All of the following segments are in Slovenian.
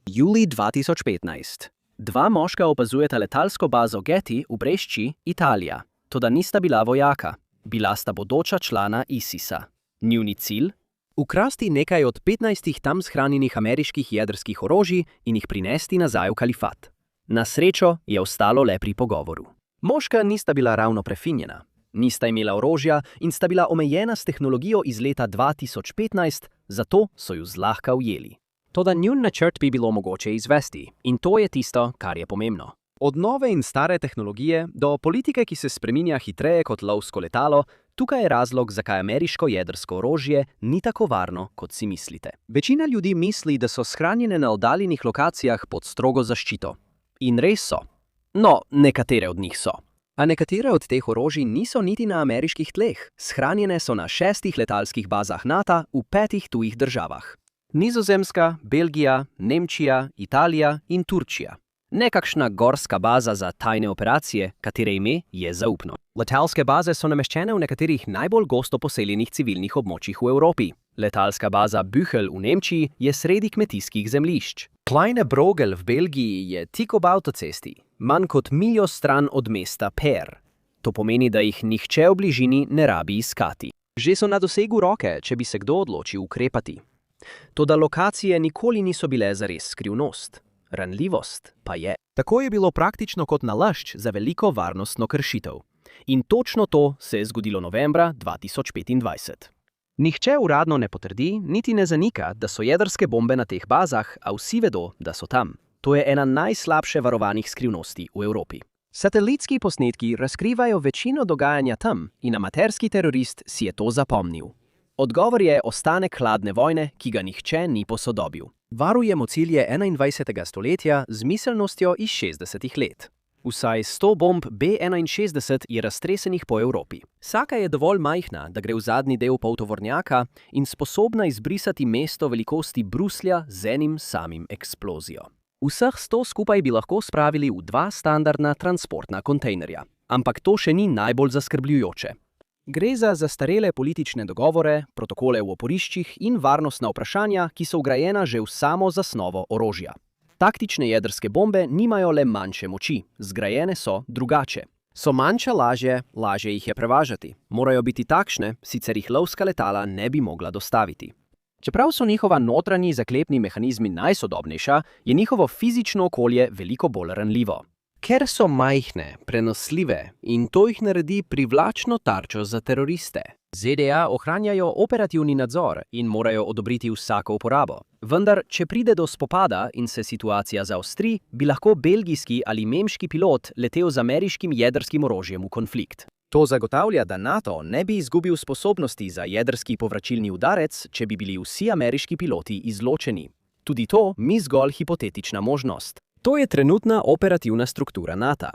Julij 2015. Dva moška opazujeta letalsko bazo Getty v Bresci, Italija. Toda nista bila vojaka. Bila sta bodoča člana ISIS-a. Njuni cilj? Ukrasti nekaj od 15 tam shranjenih ameriških jedrskih orožij in jih prinesti nazaj v kalifat. Na srečo je ostalo le pri pogovoru. Moška nista bila ravno prefinjena. Nista imela orožja in sta bila omejena s tehnologijo iz leta 2015, zato so ju zlahka ujeli. Toda njun načrt bi bilo mogoče izvesti in to je tisto, kar je pomembno. Od nove in stare tehnologije do politike, ki se spreminja hitreje kot lovsko letalo, tukaj je razlog, zakaj ameriško jedrsko orožje ni tako varno, kot si mislite. Večina ljudi misli, da so shranjene na oddaljenih lokacijah pod strogo zaščito. In res so. No, nekatere od njih so. A nekatere od teh orožij niso niti na ameriških tleh. Shranjene so na 6 letalskih bazah NATO v 5 tujih državah. Nizozemska, Belgija, Nemčija, Italija in Turčija. Nekakšna gorska baza za tajne operacije, katere ime je zaupno. Letalske baze so nameščene v nekaterih najbolj gosto poseljenih civilnih območjih v Evropi. Letalska baza Büchel v Nemčiji je sredi kmetijskih zemljišč. Kleine Brogel v Belgiji je tik ob avtocesti, manj kot miljo stran od mesta Per. To pomeni, da jih nihče v bližini ne rabi iskati. Že so na dosegu roke, če bi se kdo odločil ukrepati. Toda lokacije nikoli niso bile zares skrivnost. Ranljivost pa je. Tako je bilo praktično kot nalašč za veliko varnostno kršitev. In točno to se je zgodilo novembra 2025. Nihče uradno ne potrdi, niti ne zanika, da so jedrske bombe na teh bazah, a vsi vedo, da so tam. To je ena najslabše varovanih skrivnosti v Evropi. Satelitski posnetki razkrivajo večino dogajanja tam in amaterski terorist si je to zapomnil. Odgovor je ostanek hladne vojne, ki ga nihče ni posodobil. Varujemo cilje 21. stoletja z miselnostjo iz 60. let. Vsaj 100 bomb B-61 je raztresenih po Evropi. Vsaka je dovolj majhna, da gre v zadnji del poltovornjaka in sposobna izbrisati mesto velikosti Bruslja z enim samim eksplozijo. Vseh 100 skupaj bi lahko spravili v 2 standardna transportna kontejnerja. Ampak to še ni najbolj zaskrbljujoče. Gre za zastarele politične dogovore, protokole v oporiščih in varnostna vprašanja, ki so vgrajena že v samo zasnovo orožja. Taktične jedrske bombe nimajo le manjše moči, zgrajene so drugače. So manjša lažje jih je prevažati. Morajo biti takšne, sicer jih lovska letala ne bi mogla dostaviti. Čeprav so njihova notranji zaklepni mehanizmi najsodobnejša, je njihovo fizično okolje veliko bolj ranljivo. Ker so majhne, prenosljive in to jih naredi privlačno tarčo za teroriste. ZDA ohranjajo operativni nadzor in morajo odobriti vsako uporabo. Vendar, če pride do spopada in se situacija zaostri, bi lahko belgijski ali nemški pilot letel z ameriškim jedrskim orožjem v konflikt. To zagotavlja, da NATO ne bi izgubil sposobnosti za jedrski povračilni udarec, če bi bili vsi ameriški piloti izločeni. Tudi to ni zgolj hipotetična možnost. To je trenutna operativna struktura NATO.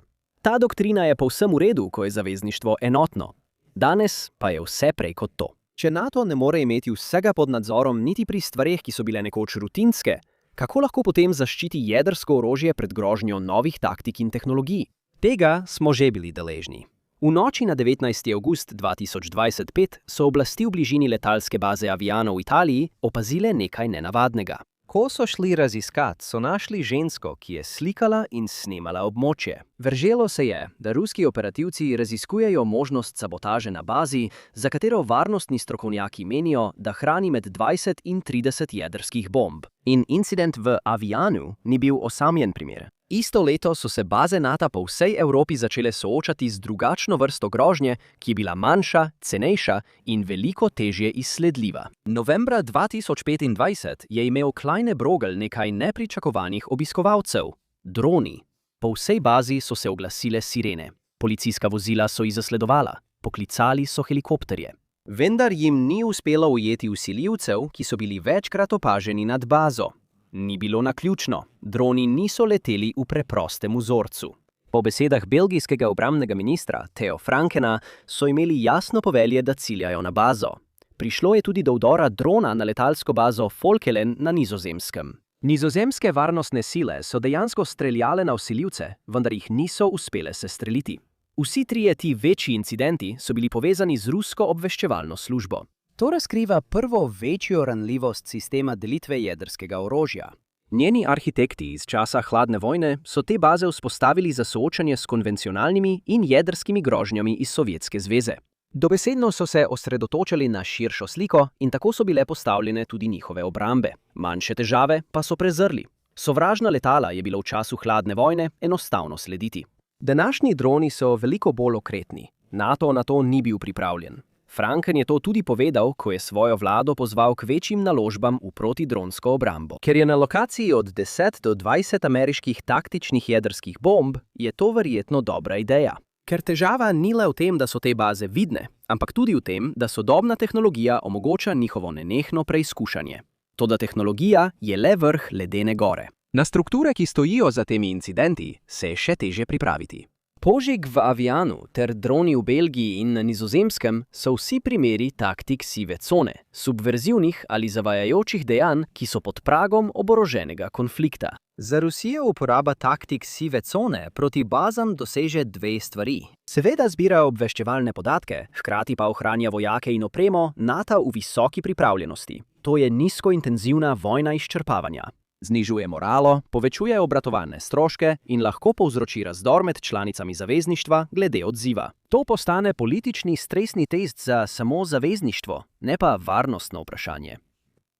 Ta doktrina je povsem v redu, ko je zavezništvo enotno. Danes pa je vse prej kot to. Če NATO ne more imeti vsega pod nadzorom niti pri stvareh, ki so bile nekoč rutinske, kako lahko potem zaščiti jedrsko orožje pred grožnjo novih taktik in tehnologij? Tega smo že bili deležni. V noči na 19. avgust 2025 so oblasti v bližini letalske baze Aviano v Italiji opazile nekaj nenavadnega. Ko so šli raziskat, so našli žensko, ki je slikala in snemala območje. Verželo se je, da ruski operativci raziskujejo možnost sabotaže na bazi, za katero varnostni strokovnjaki menijo, da hrani med 20 in 30 jedrskih bomb. In incident v Avianu ni bil osamljen primer. Isto leto so se baze NATO po vsej Evropi začele soočati z drugačno vrsto grožnje, ki je bila manjša, cenejša in veliko težje izsledljiva. Novembra 2025 je imel Kleine Brogel nekaj nepričakovanih obiskovalcev. Droni. Po vsej bazi so se oglasile sirene. Policijska vozila so jih zasledovala. Poklicali so helikopterje. Vendar jim ni uspelo ujeti vsiljivcev, ki so bili večkrat opaženi nad bazo. Ni bilo naključno, droni niso leteli v preprostem vzorcu. Po besedah belgijskega obrambnega ministra Theo Frankena so imeli jasno povelje, da ciljajo na bazo. Prišlo je tudi do vdora drona na letalsko bazo Folkelen na Nizozemskem. Nizozemske varnostne sile so dejansko streljale na vsiljivce, vendar jih niso uspele sestreliti. Vsi trije ti večji incidenti so bili povezani z rusko obveščevalno službo. To razkriva prvo večjo ranljivost sistema delitve jedrskega orožja. Njeni arhitekti iz časa hladne vojne so te baze vzpostavili za soočanje s konvencionalnimi in jedrskimi grožnjami iz Sovjetske zveze. Dobesedno so se osredotočili na širšo sliko in tako so bile postavljene tudi njihove obrambe. Manjše težave pa so prezrli. Sovražna letala je bilo v času hladne vojne enostavno slediti. Današnji droni so veliko bolj okretni. NATO na to ni bil pripravljen. Franken je to tudi povedal, ko je svojo vlado pozval k večjim naložbam v protidronsko obrambo. Ker je na lokaciji od 10 do 20 ameriških taktičnih jedrskih bomb, je to verjetno dobra ideja. Ker težava ni le v tem, da so te baze vidne, ampak tudi v tem, da sodobna tehnologija omogoča njihovo nenehno preizkušanje. Toda tehnologija je le vrh ledene gore. Na strukture, ki stojijo za temi incidenti, se je še težje pripraviti. Požig v Avianu ter droni v Belgiji in na Nizozemskem so vsi primeri taktik sive cone, subverzivnih ali zavajajočih dejanj, ki so pod pragom oboroženega konflikta. Za Rusijo uporaba taktik sive cone proti bazam doseže dve stvari. Seveda zbira obveščevalne podatke, hkrati pa ohranja vojake in opremo NATO v visoki pripravljenosti. To je nizkointenzivna vojna izčrpavanja. Znižuje moralo, povečuje obratovalne stroške in lahko povzroči razdor med članicami zavezništva glede odziva. To postane politični stresni test za samo zavezništvo, ne pa varnostno vprašanje.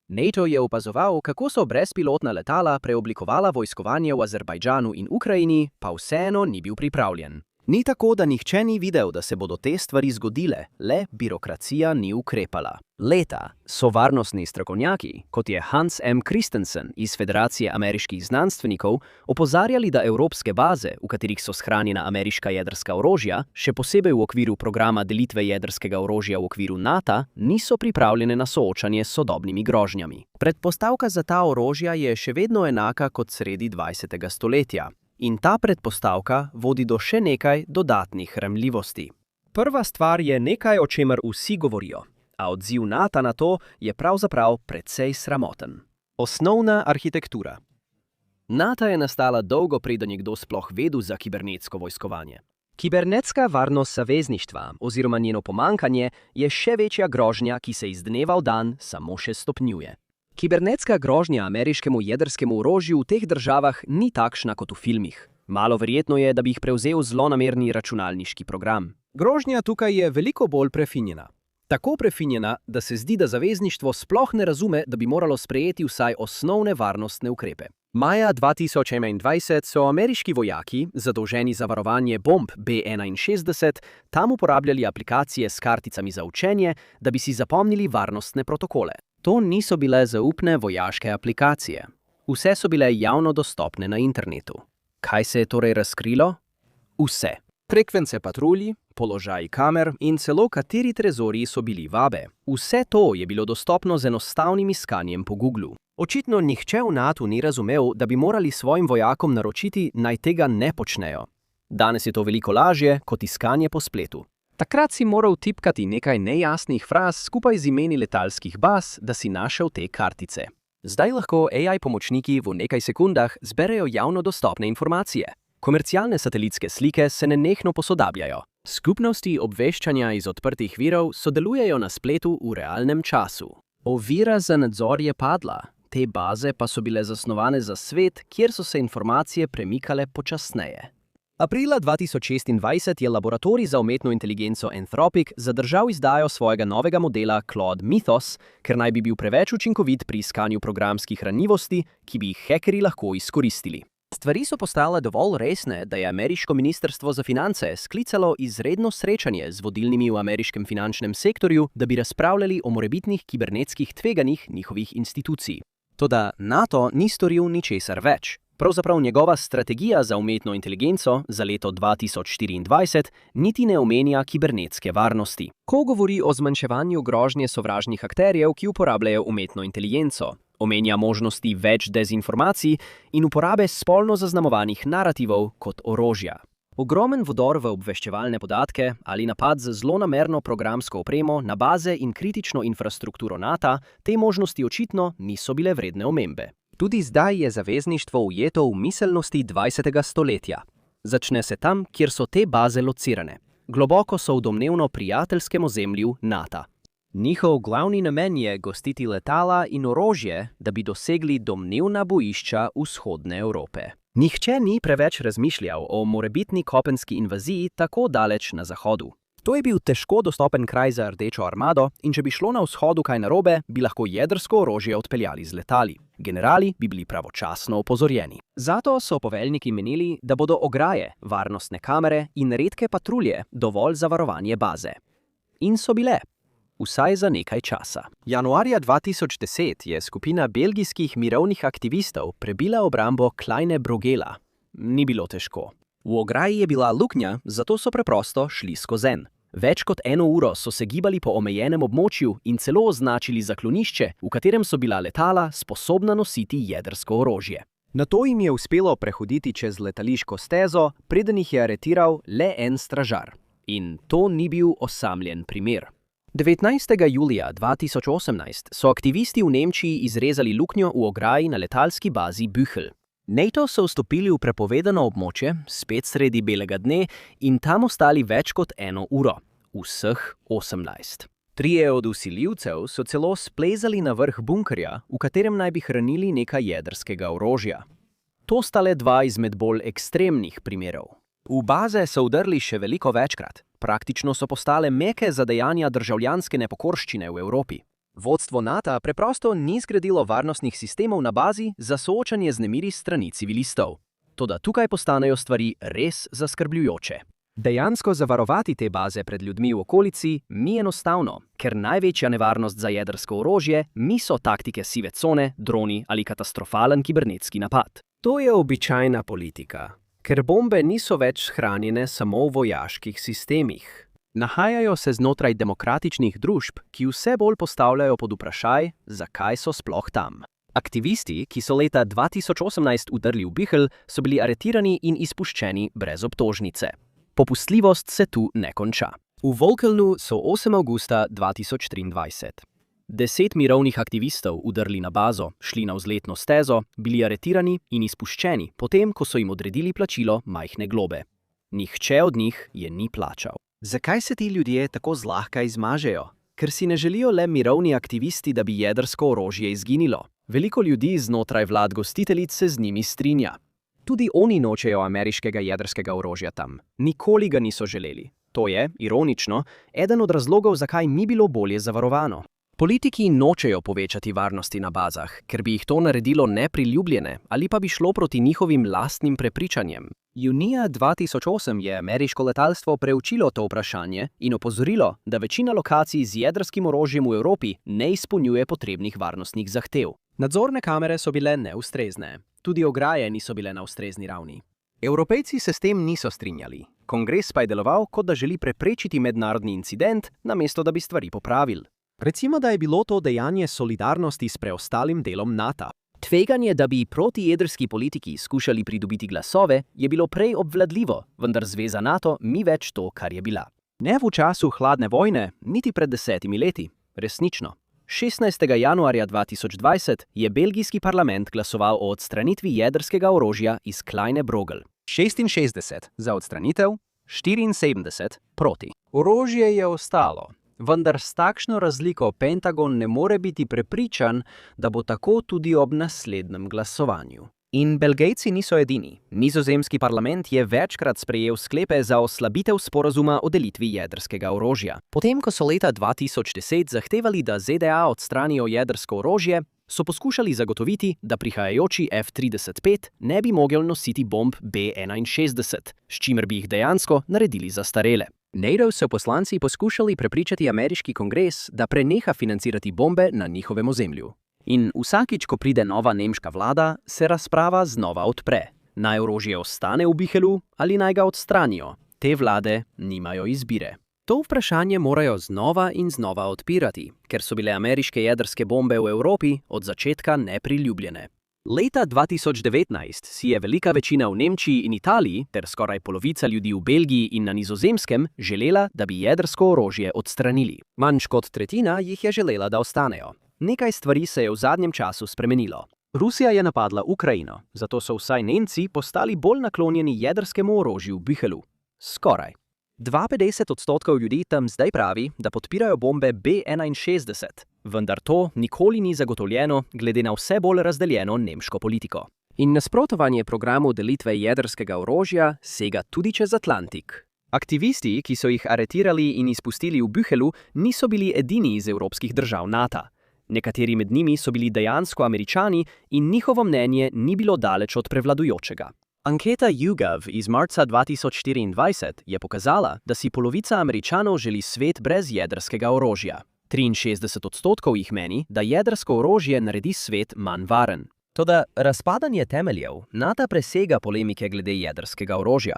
NATO je opazoval, kako so brezpilotna letala preoblikovala vojskovanje v Azerbajdžanu in Ukrajini, pa vseeno ni bil pripravljen. Ni tako, da nihče ni videl, da se bodo te stvari zgodile, le birokracija ni ukrepala. Leta so varnostni strokovnjaki, kot je Hans M. Christensen iz Federacije ameriških znanstvenikov, opozarjali, da evropske baze, v katerih so shranjena ameriška jedrska orožja, še posebej v okviru programa delitve jedrskega orožja v okviru NATO, niso pripravljene na soočanje s sodobnimi grožnjami. Predpostavka za ta orožja je še vedno enaka kot sredi 20. stoletja. In ta predpostavka vodi do še nekaj dodatnih ranljivosti. Prva stvar je nekaj, o čemer vsi govorijo, a odziv NATO na to je pravzaprav precej sramoten. Osnovna arhitektura. NATO je nastala dolgo preden je kdo sploh vedel za kibernetsko vojskovanje. Kibernetska varnost zavezništva oziroma njeno pomanjkanje je še večja grožnja, ki se iz dneva v dan samo še stopnjuje. Kibernetska grožnja ameriškemu jedrskemu orožju v teh državah ni takšna kot v filmih. Malo verjetno je, da bi jih prevzel zlonamerni računalniški program. Grožnja tukaj je veliko bolj prefinjena. Tako prefinjena, da se zdi, da zavezništvo sploh ne razume, da bi moralo sprejeti vsaj osnovne varnostne ukrepe. Maja 2021 so ameriški vojaki, zadolženi za varovanje bomb B-61, tam uporabljali aplikacije s karticami za učenje, da bi si zapomnili varnostne protokole. To niso bile zaupne vojaške aplikacije. Vse so bile javno dostopne na internetu. Kaj se je torej razkrilo? Vse. Frekvence patrulji, položaji kamer in celo kateri trezorji so bili vabe. Vse to je bilo dostopno z enostavnim iskanjem po Googlu. Očitno nihče v NATO ni razumel, da bi morali svojim vojakom naročiti, naj tega ne počnejo. Danes je to veliko lažje kot iskanje po spletu. Takrat si moral tipkati nekaj nejasnih fraz skupaj z imeni letalskih baz, da si našel te kartice. Zdaj lahko AI pomočniki v nekaj sekundah zberejo javno dostopne informacije. Komercialne satelitske slike se nenehno posodabljajo. Skupnosti obveščanja iz odprtih virov sodelujejo na spletu v realnem času. Ovira za nadzor je padla, te baze pa so bile zasnovane za svet, kjer so se informacije premikale počasneje. Aprila 2026 je laboratorij za umetno inteligenco Anthropic zadržal izdajo svojega novega modela Claude Mythos, ker naj bi bil preveč učinkovit pri iskanju programskih ranljivosti, ki bi jih hekerji lahko izkoristili. Stvari so postale dovolj resne, da je ameriško ministrstvo za finance sklicalo izredno srečanje z vodilnimi v ameriškem finančnem sektorju, da bi razpravljali o morebitnih kibernetskih tveganjih njihovih institucij. Toda NATO ni storil ničesar več. Pravzaprav njegova strategija za umetno inteligenco za leto 2024 niti ne omenja kibernetske varnosti. Ko govori o zmanjševanju grožnje sovražnih akterjev, ki uporabljajo umetno inteligenco, omenja možnosti več dezinformacij in uporabe spolno zaznamovanih narativov kot orožja. Ogromen vdor v obveščevalne podatke ali napad z zlonamerno programsko opremo na baze in kritično infrastrukturo NATO, te možnosti očitno niso bile vredne omembe. Tudi zdaj je zavezništvo ujeto v miselnosti 20. stoletja. Začne se tam, kjer so te baze locirane. Globoko so v domnevno prijateljskem ozemlju NATO. Njihov glavni namen je gostiti letala in orožje, da bi dosegli domnevna bojišča vzhodne Evrope. Nihče ni preveč razmišljal o morebitni kopenski invaziji tako daleč na zahodu. To je bil težko dostopen kraj za Rdečo armado in če bi šlo na vzhodu kaj narobe, bi lahko jedrsko orožje odpeljali z letali. Generali bi bili pravočasno opozorjeni. Zato so poveljniki menili, da bodo ograje, varnostne kamere in redke patrulje dovolj za varovanje baze. In so bile. Vsaj za nekaj časa. Januarja 2010 je skupina belgijskih mirovnih aktivistov prebila obrambo Kleine Brogela. Ni bilo težko. V ograji je bila luknja, zato so preprosto šli skozenj. Več kot 1 uro so se gibali po omejenem območju in celo označili zaklonišče, v katerem so bila letala sposobna nositi jedrsko orožje. Nato jim je uspelo prehoditi čez letališko stezo, preden jih je aretiral le en stražar. In to ni bil osamljen primer. 19. julija 2018 so aktivisti v Nemčiji izrezali luknjo v ograji na letalski bazi Büchel. NATO so vstopili v prepovedano območje, spet sredi belega dne, in tam ostali več kot 1 uro. Vseh 18. 3 od vsiljivcev so celo splezali na vrh bunkerja, v katerem naj bi hranili nekaj jedrskega orožja. To sta le 2 izmed bolj ekstremnih primerov. V baze so vdrli še veliko večkrat. Praktično so postale meke za dejanja državljanske nepokorščine v Evropi. Vodstvo NATO preprosto ni zgradilo varnostnih sistemov na bazi za soočanje z nemiri strani civilistov. Toda tukaj postanejo stvari res zaskrbljujoče. Dejansko zavarovati te baze pred ljudmi v okolici ni enostavno, ker največja nevarnost za jedrsko orožje niso taktike sive cone, droni ali katastrofalen kibernetski napad. To je običajna politika. Ker bombe niso več shranjene samo v vojaških sistemih. Nahajajo se znotraj demokratičnih družb, ki vse bolj postavljajo pod vprašaj, zakaj so sploh tam. Aktivisti, ki so leta 2018 vdrli v Büchel, so bili aretirani in izpuščeni brez obtožnice. Popustljivost se tu ne konča. V Volkelnu so 8. avgusta 2023. 10 mirovnih aktivistov vdrli na bazo, šli na vzletno stezo, bili aretirani in izpuščeni, potem ko so jim odredili plačilo majhne globe. Nihče od njih je ni plačal. Zakaj se ti ljudje tako zlahka izmažejo? Ker si ne želijo le mirovni aktivisti, da bi jedrsko orožje izginilo. Veliko ljudi znotraj vlad gostiteljic se z njimi strinja. Tudi oni nočejo ameriškega jedrskega orožja tam. Nikoli ga niso želeli. To je, ironično, eden od razlogov, zakaj ni bilo bolje zavarovano. Politiki nočejo povečati varnosti na bazah, ker bi jih to naredilo nepriljubljene ali pa bi šlo proti njihovim lastnim prepričanjem. Junija 2008 je ameriško letalstvo preučilo to vprašanje in opozorilo, da večina lokacij z jedrskim orožjem v Evropi ne izpolnjuje potrebnih varnostnih zahtev. Nadzorne kamere so bile neustrezne. Tudi ograje niso bile na ustrezni ravni. Evropejci se s tem niso strinjali. Kongres pa je deloval, kot da želi preprečiti mednarodni incident, namesto da bi stvari popravili. Recimo, da je bilo to dejanje solidarnosti s preostalim delom NATO. Tveganje, da bi protijedrski politiki skušali pridobiti glasove, je bilo prej obvladljivo, vendar zveza NATO ni več to, kar je bila. Ne v času hladne vojne, niti pred 10 leti. Resnično. 16. januarja 2020 je belgijski parlament glasoval o odstranitvi jedrskega orožja iz Kleine Brogel. 66 za odstranitev, 74 proti. Orožje je ostalo. Vendar s takšno razliko Pentagon ne more biti prepričan, da bo tako tudi ob naslednjem glasovanju. In Belgejci niso edini. Nizozemski parlament je večkrat sprejel sklepe za oslabitev sporazuma o delitvi jedrskega orožja. Potem, ko so leta 2010 zahtevali, da ZDA odstranijo jedrsko orožje, so poskušali zagotoviti, da prihajajoči F-35 ne bi mogel nositi bomb B-61, s čimer bi jih dejansko naredili zastarele. NATO so poslanci poskušali prepričati ameriški kongres, da preneha financirati bombe na njihovem ozemlju. In vsakič, ko pride nova nemška vlada, se razprava znova odpre. Naj orožje ostane v Büchelu ali naj ga odstranijo. Te vlade nimajo izbire. To vprašanje morajo znova in znova odpirati, ker so bile ameriške jedrske bombe v Evropi od začetka nepriljubljene. Leta 2019 si je velika večina v Nemčiji in Italiji, ter skoraj polovica ljudi v Belgiji in na Nizozemskem, želela, da bi jedrsko orožje odstranili. Manj kot tretjina jih je želela, da ostanejo. Nekaj stvari se je v zadnjem času spremenilo. Rusija je napadla Ukrajino, zato so vsaj Nemci postali bolj naklonjeni jedrskemu orožju v Büchelu. Skoraj. 52% ljudi tam zdaj pravi, da podpirajo bombe B-61, vendar to nikoli ni zagotovljeno glede na vse bolj razdeljeno nemško politiko. In nasprotovanje programu delitve jedrskega orožja sega tudi čez Atlantik. Aktivisti, ki so jih aretirali in izpustili v Büchelu, niso bili edini iz evropskih držav NATO. Nekateri med njimi so bili dejansko Američani in njihovo mnenje ni bilo daleč od prevladujočega. Anketa YouGov iz marca 2024 je pokazala, da si polovica Američanov želi svet brez jedrskega orožja. 63% jih meni, da jedrsko orožje naredi svet manj varen. Toda razpadanje temeljev NATO presega polemike glede jedrskega orožja.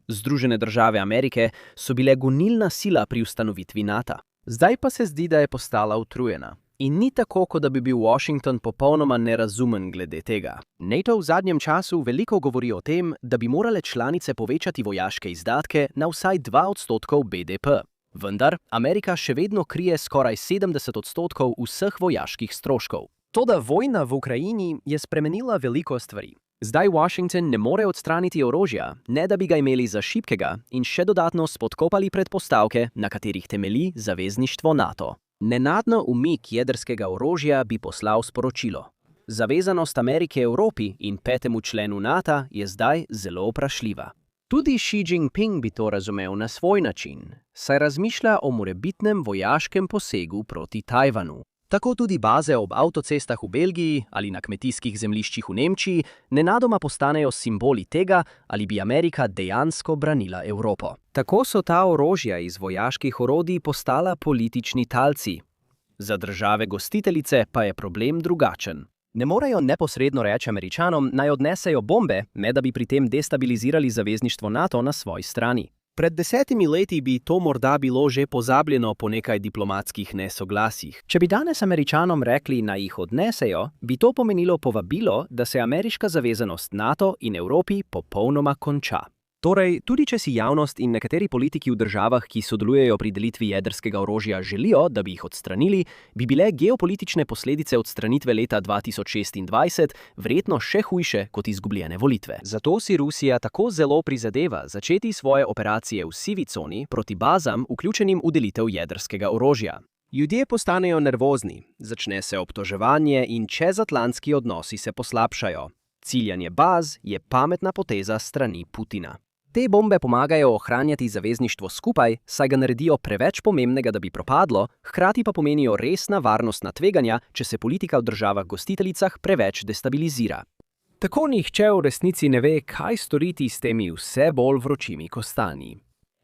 Združene države Amerike so bile gonilna sila pri ustanovitvi NATO. Zdaj pa se zdi, da je postala utrujena. In ni tako, kot da bi bil Washington popolnoma nerazumen glede tega. NATO v zadnjem času veliko govori o tem, da bi morale članice povečati vojaške izdatke na vsaj 2% BDP. Vendar Amerika še vedno krije skoraj 70% vseh vojaških stroškov. Toda vojna v Ukrajini je spremenila veliko stvari. Zdaj Washington ne more odstraniti orožja, ne da bi ga imeli za šibkega in še dodatno spodkopali predpostavke, na katerih temelji zavezništvo NATO. Nenadno umik jedrskega orožja bi poslal sporočilo. Zavezanost Amerike Evropi in 5. členu NATO je zdaj zelo vprašljiva. Tudi Xi Jinping bi to razumel na svoj način, saj razmišlja o morebitnem vojaškem posegu proti Tajvanu. Tako tudi baze ob avtocestah v Belgiji ali na kmetijskih zemljiščih v Nemčiji nenadoma postanejo simboli tega, ali bi Amerika dejansko branila Evropo. Tako so ta orožja iz vojaških orodij postala politični talci. Za države gostiteljice pa je problem drugačen. Ne morejo neposredno reči Američanom, naj odnesejo bombe, ne da bi pri tem destabilizirali zavezništvo NATO na svoji strani. Pred 10 leti bi to morda bilo že pozabljeno po nekaj diplomatskih nesoglasjih. Če bi danes Američanom rekli, naj jih odnesejo, bi to pomenilo povabilo, da se ameriška zavezanost NATO in Evropi popolnoma konča. Torej, tudi če si javnost in nekateri politiki v državah, ki sodelujejo pri delitvi jedrskega orožja, želijo, da bi jih odstranili, bi bile geopolitične posledice odstranitve leta 2026 verjetno še hujše kot izgubljene volitve. Zato si Rusija tako zelo prizadeva začeti svoje operacije v sivi coni proti bazam, vključenim v delitev jedrskega orožja. Ljudje postanejo nervozni, začne se obtoževanje in čezatlantski odnosi se poslabšajo. Ciljanje baz je pametna poteza strani Putina. Te bombe pomagajo ohranjati zavezništvo skupaj, saj ga naredijo preveč pomembnega, da bi propadlo, hkrati pa pomenijo resna varnostna tveganja, če se politika v državah gostiteljicah preveč destabilizira. Tako nihče v resnici ne ve, kaj storiti s temi vse bolj vročimi kostanji.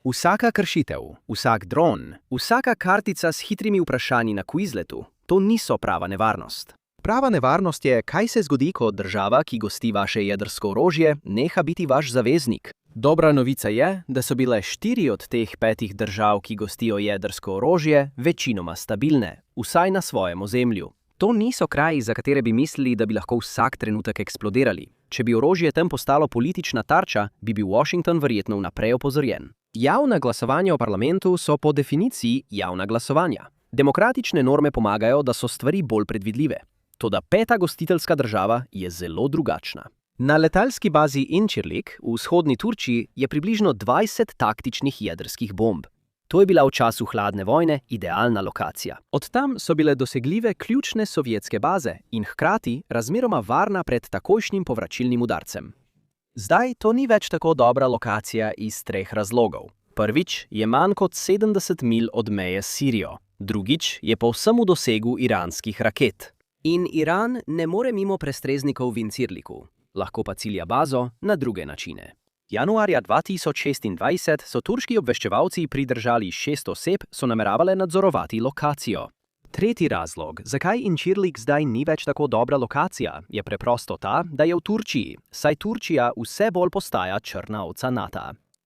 Vsaka kršitev, vsak dron, vsaka kartica s hitrimi vprašanji na Quizletu, to niso prava nevarnost. Prava nevarnost je, kaj se zgodi, ko država, ki gosti vaše jedrsko orožje, neha biti vaš zaveznik. Dobra novica je, da so bile 4 od teh 5 držav, ki gostijo jedrsko orožje, večinoma stabilne, vsaj na svojem ozemlju. To niso kraji, za katere bi mislili, da bi lahko vsak trenutek eksplodirali. Če bi orožje tam postalo politična tarča, bi bil Washington verjetno vnaprej opozorjen. Javna glasovanja v parlamentu so po definiciji javna glasovanja. Demokratične norme pomagajo, da so stvari bolj predvidljive. Toda 5. gostiteljska država je zelo drugačna. Na letalski bazi Incirlik v vzhodni Turčiji je približno 20 taktičnih jedrskih bomb. To je bila v času hladne vojne idealna lokacija. Od tam so bile dosegljive ključne sovjetske baze in hkrati razmeroma varna pred takojšnjim povračilnim udarcem. Zdaj to ni več tako dobra lokacija iz 3 razlogov. Prvič je manj kot 70 milj od meje s Sirijo. Drugič je povsem v dosegu iranskih raket. In Iran ne more mimo prestreznikov v Incirliku, lahko pa cilja bazo na druge načine. Januarja 2026 so turški obveščevalci pridržali 6 oseb, so nameravale nadzorovati lokacijo. Tretji razlog, zakaj Incirlik zdaj ni več tako dobra lokacija, je preprosto ta, da je v Turčiji, saj Turčija vse bolj postaja črna ovca NATO.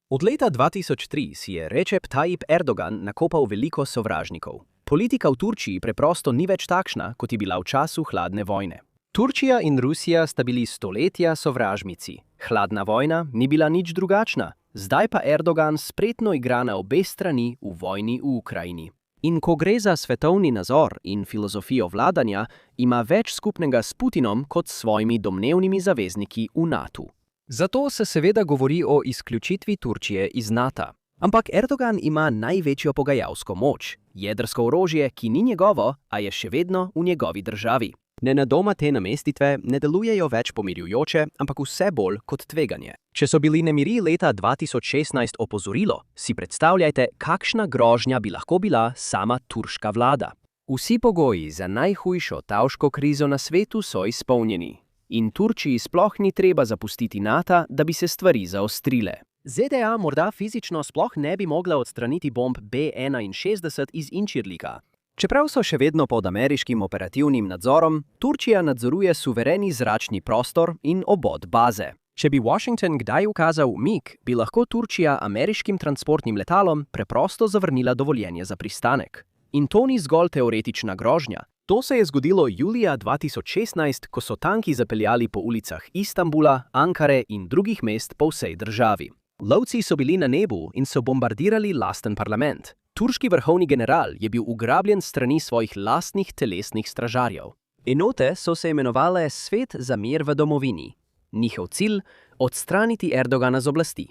Od leta 2003 si je Recep Tayyip Erdogan nakopal veliko sovražnikov. Politika v Turčiji preprosto ni več takšna, kot je bila v času hladne vojne. Turčija in Rusija sta bili stoletja sovražnici. Hladna vojna ni bila nič drugačna, zdaj pa Erdogan spretno igra na obe strani v vojni v Ukrajini. In ko gre za svetovni nazor in filozofijo vladanja, ima več skupnega s Putinom kot s svojimi domnevnimi zavezniki v NATO. Zato se seveda govori o izključitvi Turčije iz NATO. Ampak Erdogan ima največjo pogajalsko moč, jedrsko orožje, ki ni njegovo, a je še vedno v njegovi državi. Nenadoma te namestitve ne delujejo več pomirjujoče, ampak vse bolj kot tveganje. Če so bili nemiri leta 2016 opozorilo, si predstavljajte, kakšna grožnja bi lahko bila sama turška vlada. Vsi pogoji za najhujšo tavško krizo na svetu so izpolnjeni. In Turčiji sploh ni treba zapustiti NATO, da bi se stvari zaostrile. ZDA morda fizično sploh ne bi mogla odstraniti bomb B-61 iz Incirlika. Čeprav so še vedno pod ameriškim operativnim nadzorom, Turčija nadzoruje suvereni zračni prostor in obod baze. Če bi Washington kdaj ukazal umik, bi lahko Turčija ameriškim transportnim letalom preprosto zavrnila dovoljenje za pristanek. In to ni zgolj teoretična grožnja. To se je zgodilo julija 2016, ko so tanki zapeljali po ulicah Istanbula, Ankare in drugih mest po vsej državi. Lovci so bili na nebu in so bombardirali lasten parlament. Turški vrhovni general je bil ugrabljen strani svojih lastnih telesnih stražarjev. Enote so se imenovale Svet za mir v domovini. Njihov cilj – odstraniti Erdogana z oblasti.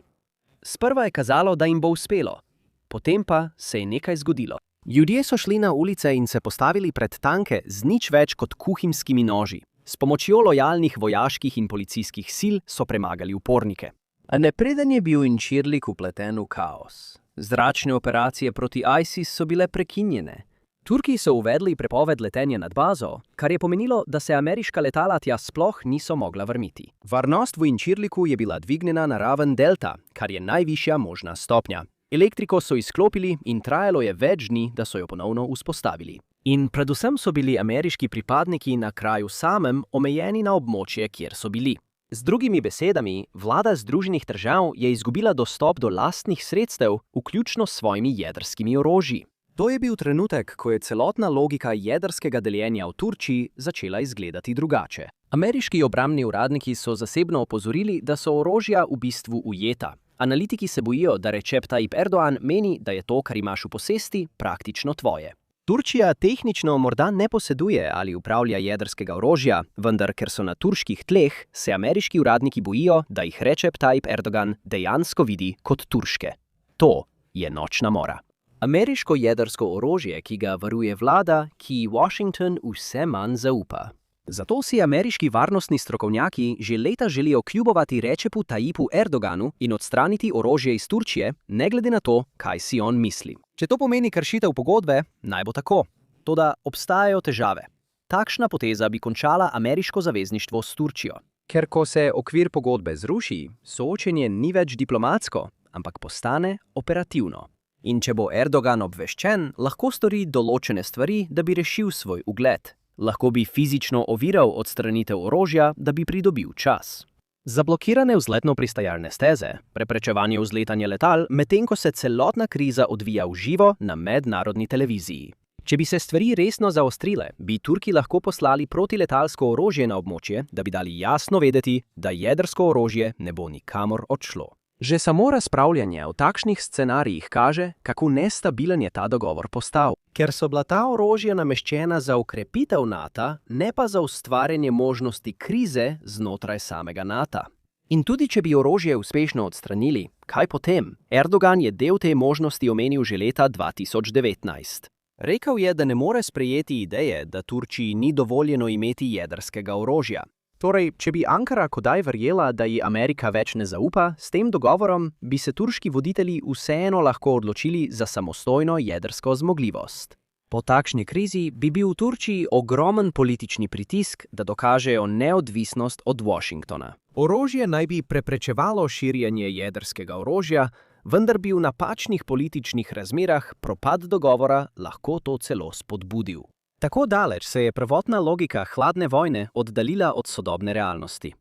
Sprva je kazalo, da jim bo uspelo. Potem pa se je nekaj zgodilo. Ljudje so šli na ulice in se postavili pred tanke z nič več kot kuhinjskimi noži. S pomočjo lojalnih vojaških in policijskih sil so premagali upornike. A ne preden je bil Incirlik vpleten v kaos. Zračne operacije proti ISIS so bile prekinjene. Turki so uvedli prepoved letenja nad bazo, kar je pomenilo, da se ameriška letala tja sploh niso mogla vrniti. Varnost v Incirliku je bila dvignjena na raven delta, kar je najvišja možna stopnja. Elektriko so izklopili in trajalo je več dni, da so jo ponovno vzpostavili. In predvsem so bili ameriški pripadniki na kraju samem omejeni na območje, kjer so bili. Z drugimi besedami, vlada Združenih držav je izgubila dostop do lastnih sredstev, vključno s svojimi jedrskimi orožji. To je bil trenutek, ko je celotna logika jedrskega deljenja v Turčiji začela izgledati drugače. Ameriški obrambni uradniki so zasebno opozorili, da so orožja v bistvu ujeta. Analitiki se bojijo, da Recep Tayyip Erdogan meni, da je to, kar imaš v posesti, praktično tvoje. Turčija tehnično morda ne poseduje ali upravlja jedrskega orožja, vendar ker so na turških tleh, se ameriški uradniki bojijo, da jih Recep Tayyip Erdogan dejansko vidi kot turške. To je nočna mora. Ameriško jedrsko orožje, ki ga varuje vlada, ki Washington vse manj zaupa. Zato si ameriški varnostni strokovnjaki že leta želijo kljubovati Recepu Tayyipu Erdoganu in odstraniti orožje iz Turčije, ne glede na to, kaj si on misli. Če to pomeni kršitev pogodbe, naj bo tako. Toda obstajajo težave. Takšna poteza bi končala ameriško zavezništvo s Turčijo. Ker ko se okvir pogodbe zruši, soočenje ni več diplomatsko, ampak postane operativno. In če bo Erdogan obveščen, lahko stori določene stvari, da bi rešil svoj ugled. Lahko bi fizično oviral odstranitev orožja, da bi pridobil čas. Zablokirane vzletno-pristajalne steze, preprečevanje vzletanja letal, medtem ko se celotna kriza odvija v živo na mednarodni televiziji. Če bi se stvari resno zaostrile, bi Turki lahko poslali protiletalsko orožje na območje, da bi dali jasno vedeti, da jedrsko orožje ne bo nikamor odšlo. Že samo razpravljanje o takšnih scenarijih kaže, kako nestabilen je ta dogovor postal. Ker so bila ta orožja nameščena za okrepitev NATO, ne pa za ustvarjanje možnosti krize znotraj samega NATO. In tudi če bi orožje uspešno odstranili, kaj potem? Erdogan je del te možnosti omenil že leta 2019. Rekel je, da ne more sprejeti ideje, da Turčiji ni dovoljeno imeti jedrskega orožja. Torej, če bi Ankara kodaj verjela, da ji Amerika več ne zaupa, s tem dogovorom bi se turški voditelji vseeno lahko odločili za samostojno jedrsko zmogljivost. Po takšni krizi bi bil v Turčiji ogromen politični pritisk, da dokažejo neodvisnost od Washingtona. Orožje naj bi preprečevalo širjenje jedrskega orožja, vendar bi v napačnih političnih razmerah propad dogovora lahko to celo spodbudil. Tako daleč se je prvotna logika hladne vojne oddaljila od sodobne realnosti.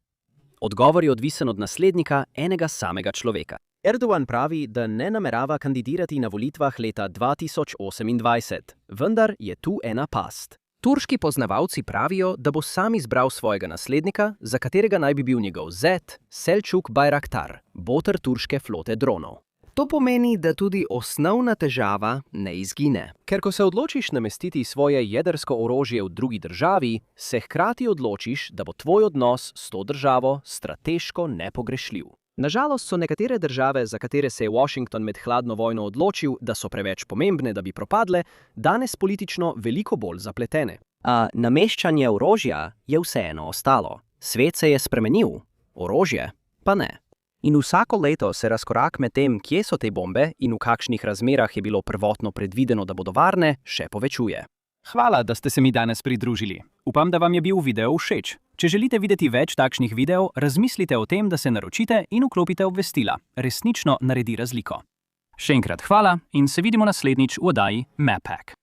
Odgovor je odvisen od naslednika enega samega človeka. Erdogan pravi, da ne namerava kandidirati na volitvah leta 2028, vendar je tu ena past. Turški poznavalci pravijo, da bo sam izbral svojega naslednika, za katerega naj bi bil njegov zet Selçuk Bayraktar, boter turške flote dronov. To pomeni, da tudi osnovna težava ne izgine. Ker ko se odločiš namestiti svoje jedrsko orožje v drugi državi, se hkrati odločiš, da bo tvoj odnos s to državo strateško nepogrešljiv. Nažalost so nekatere države, za katere se je Washington med hladno vojno odločil, da so preveč pomembne, da bi propadle, danes politično veliko bolj zapletene. A nameščanje orožja je vseeno ostalo. Svet se je spremenil, orožje pa ne. In vsako leto se razkorak med tem, kje so te bombe in v kakšnih razmerah je bilo prvotno predvideno, da bodo varne, še povečuje. Hvala, da ste se mi danes pridružili. Upam, da vam je bil video všeč. Če želite videti več takšnih videov, razmislite o tem, da se naročite in vklopite obvestila. Resnično naredi razliko. Še enkrat hvala in se vidimo naslednjič v oddaji MapHack.